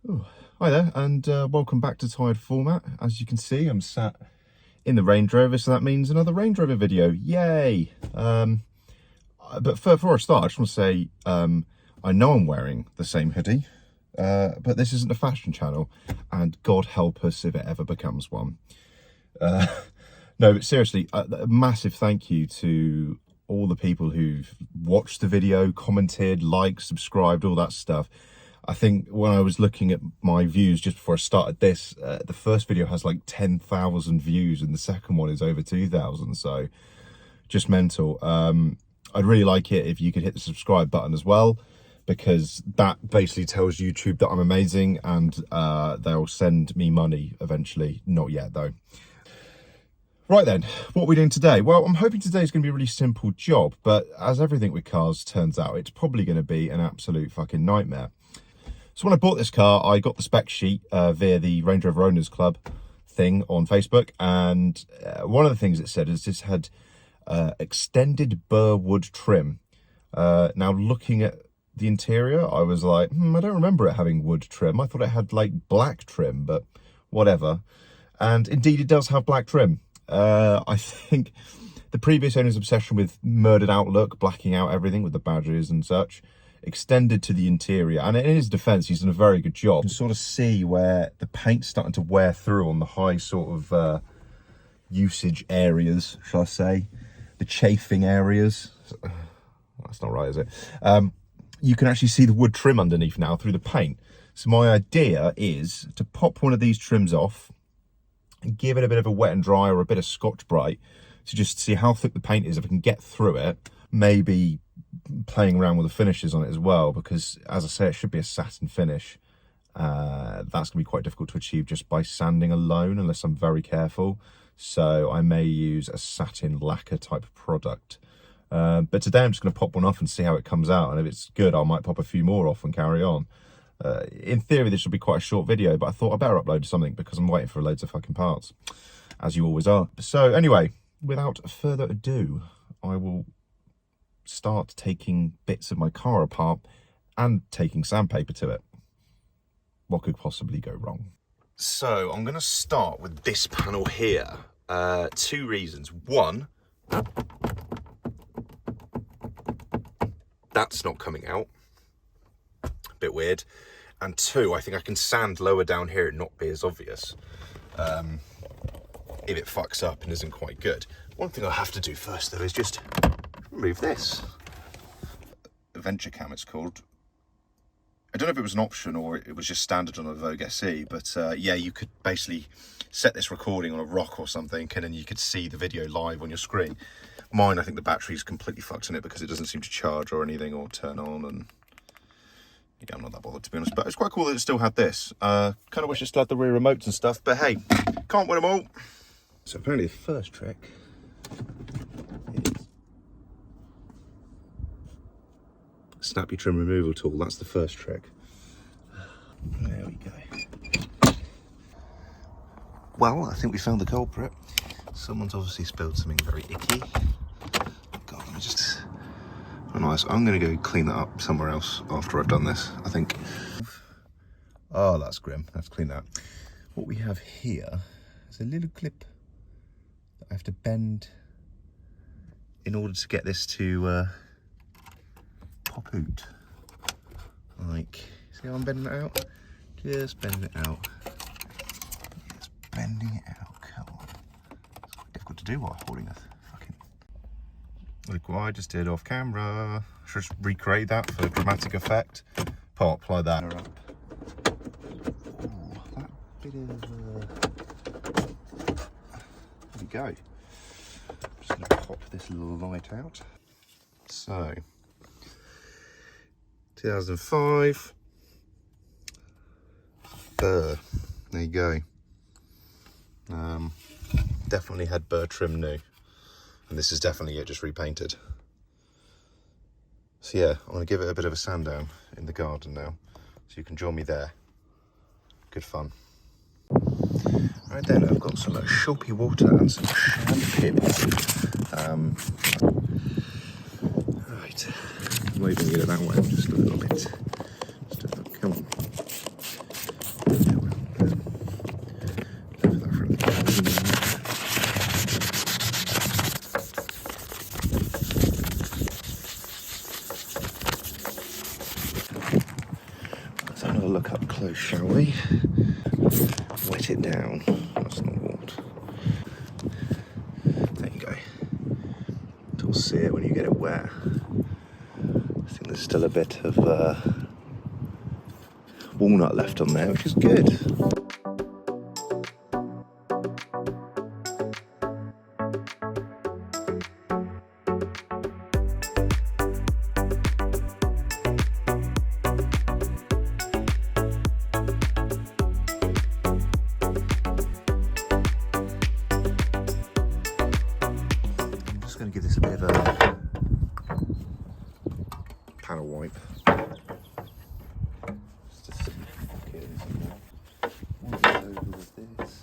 Oh, hi there, and welcome back to Tired Format. As you can see, I'm sat in the Range Rover, so that means another Range Rover video. Yay! But before I start, I just want to say I know I'm wearing the same hoodie, but this isn't a fashion channel, and God help us if it ever becomes one. No, but seriously, a massive thank you to all the people who've watched the video, commented, liked, subscribed, all that stuff. I think when I was looking at my views just before I started this, the first video has like 10,000 views and the second one is over 2,000, so just mental. I'd really like it if you could hit the subscribe button as well, because that basically tells YouTube that I'm amazing, and they'll send me money eventually. Not yet though. Right then, what are we doing today? Well, I'm hoping today's going to be a really simple job, but as everything with cars turns out, it's probably going to be an absolute fucking nightmare. So when I bought this car, I got the spec sheet via the Range Rover Owners Club thing on Facebook, and one of the things it said is this had extended burr wood trim. Now looking at the interior, I was like, I don't remember it having wood trim. I thought it had like black trim, but whatever. And indeed it does have black trim. I think the previous owner's obsession with murdered outlook, blacking out everything with the badges and such, extended to the interior, and in his defense he's done a very good job. You can sort of see where the paint's starting to wear through on the high sort of usage areas, shall I say, the chafing areas. That's not right, is it? You can actually see the wood trim underneath now through the paint. So my idea is to pop one of these trims off and give it a bit of a wet and dry or a bit of Scotch-Brite to just see how thick the paint is, if I can get through it. Maybe playing around with the finishes on it as well, because as I say, it should be a satin finish. That's going to be quite difficult to achieve just by sanding alone unless I'm very careful. So I may use a satin lacquer type product. But today I'm just going to pop one off and see how it comes out, and if it's good I might pop a few more off and carry on. In theory this should be quite a short video, but I thought I better upload something because I'm waiting for loads of fucking parts, as you always are. So anyway, without further ado, I will start taking bits of my car apart and taking sandpaper to it. What could possibly go wrong? So I'm going to start with this panel here. Two reasons. One, that's not coming out. A bit weird. And two, I think I can sand lower down here and not be as obvious if it fucks up and isn't quite good. One thing I have to do first though is just remove this. Adventure Cam it's called. I don't know if it was an option or it was just standard on a Vogue SE, but yeah, you could basically set this recording on a rock or something and then you could see the video live on your screen. Mine, I think the battery's completely fucked in it because it doesn't seem to charge or anything or turn on, and yeah, I'm not that bothered to be honest, but it's quite cool that it still had this. Kind of wish it still had the rear remotes and stuff, but hey, can't win them all. So apparently the first trick is snappy trim removal tool. That's the first trick. There we go. Well, I think we found the culprit. Someone's obviously spilled something very icky. God, let me just... Oh, nice. I'm going to go clean that up somewhere else after I've done this, I think. Oh, that's grim. I have to clean that. What we have here is a little clip that I have to bend in order to get this to pop out. Like, see how I'm bending it out? Just bending it out. Just bending it out. Come on. It's quite difficult to do while holding a fucking... Look what I just did off camera. Should just recreate that for dramatic effect. Pop like that. Up. Ooh, that bit of... There we go. Just going to pop this little light out. So, 2005. Burr. There you go. Definitely had burr trim new. And this is definitely it, just repainted. So yeah, I'm going to give it a bit of a sand down in the garden now. So you can join me there. Good fun. Right then, I've got some Sharpie water and some shampoo. Right, I'm not even going to get it that way, just a little bit. Just a little, come on. close, shall we? Wet it down. That's not what. There you go. You'll see it when you get it wet. I think there's still a bit of walnut left on there, which is good. I'm just going to give this a bit of a panel wipe.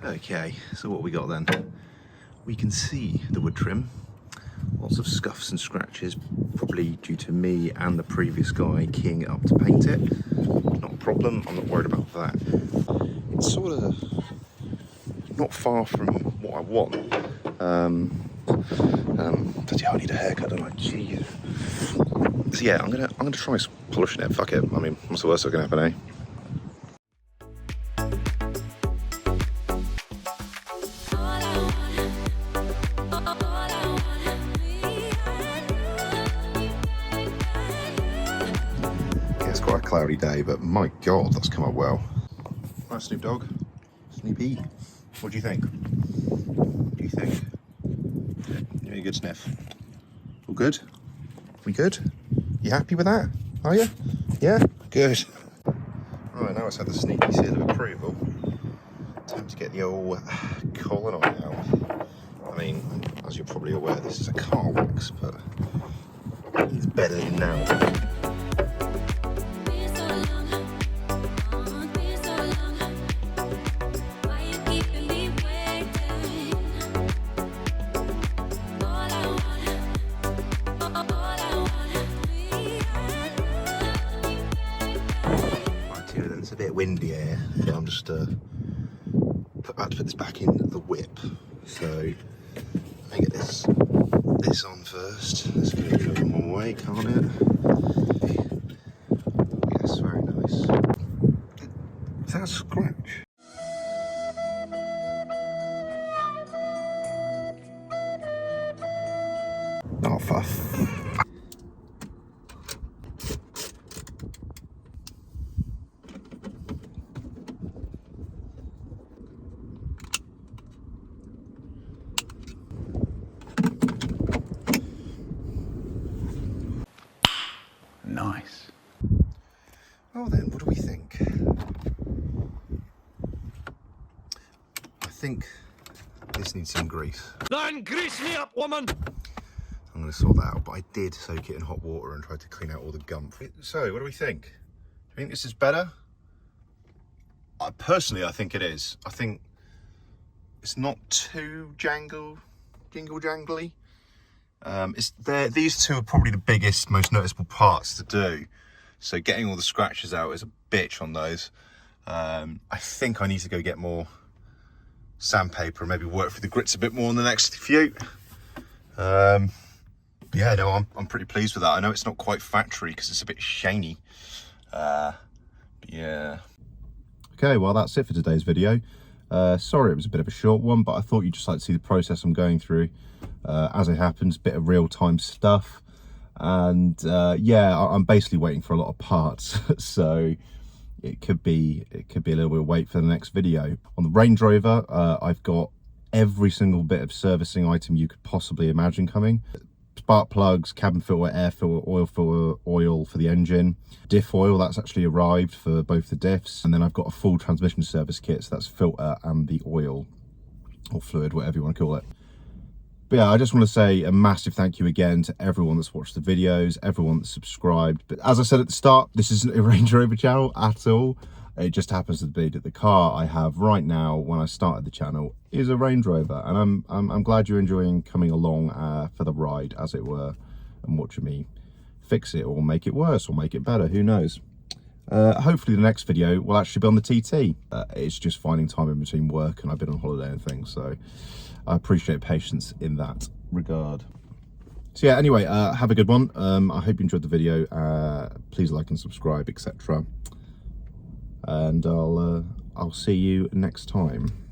Okay, so what we got then? We can see the wood trim. Lots of scuffs and scratches, probably due to me and the previous guy keying it up to paint it. Not a problem, I'm not worried about that. It's sort of not far from what I want. But yeah, I need a haircut, don't I? Jeez. So yeah, I'm gonna try polishing it. Fuck it. I mean, what's the worst that can happen, eh? Yeah, it's quite a cloudy day, but my God, that's come out well. Right, Snoop Dogg, Snoopy, what do you think? What do you think? Give me a good sniff. All good? We good? You happy with that? Are you? Yeah? Good. Right, now it's had the sneaky seal of approval. Time to get the old colonite out. I mean, as you're probably aware, this is a car wax, but it's better than now. It's a bit windy here, but I'm just about to put this back in the whip. So let me get this on first. Let's go one way, can't it? Yes, very nice. Is that a scratch? Oh, fuck. Nice. Oh then, what do we think? I think this needs some grease. Then grease me up, woman! I'm going to sort that out, but I did soak it in hot water and try to clean out all the gump. So, what do we think? Do you think this is better? Personally, I think it is. I think it's not too jingle-jangly. These two are probably the biggest, most noticeable parts to do. So getting all the scratches out is a bitch on those. I think I need to go get more sandpaper and maybe work through the grits a bit more on the next few. Yeah, no, I'm pretty pleased with that. I know it's not quite factory because it's a bit shiny. But yeah. Okay, well that's it for today's video. Sorry it was a bit of a short one, but I thought you'd just like to see the process I'm going through. As it happens, bit of real-time stuff, and yeah, I'm basically waiting for a lot of parts, so it could be a little bit of wait for the next video. On the Range Rover, I've got every single bit of servicing item you could possibly imagine coming. Spark plugs, cabin filter, air filter, oil for the engine, diff oil, that's actually arrived for both the diffs, and then I've got a full transmission service kit, so that's filter and the oil or fluid, whatever you want to call it. But yeah, I just want to say a massive thank you again to everyone that's watched the videos, everyone that's subscribed. But as I said at the start, this isn't a Range Rover channel at all. It just happens to be that the car I have right now when I started the channel is a Range Rover. And I'm glad you're enjoying coming along for the ride, as it were, and watching me fix it or make it worse or make it better, who knows. Hopefully the next video will actually be on the TT. It's just finding time in between work and I've been on holiday and things, so I appreciate patience in that regard. So yeah, anyway, have a good one. I hope you enjoyed the video. Please like and subscribe, etc. and I'll see you next time.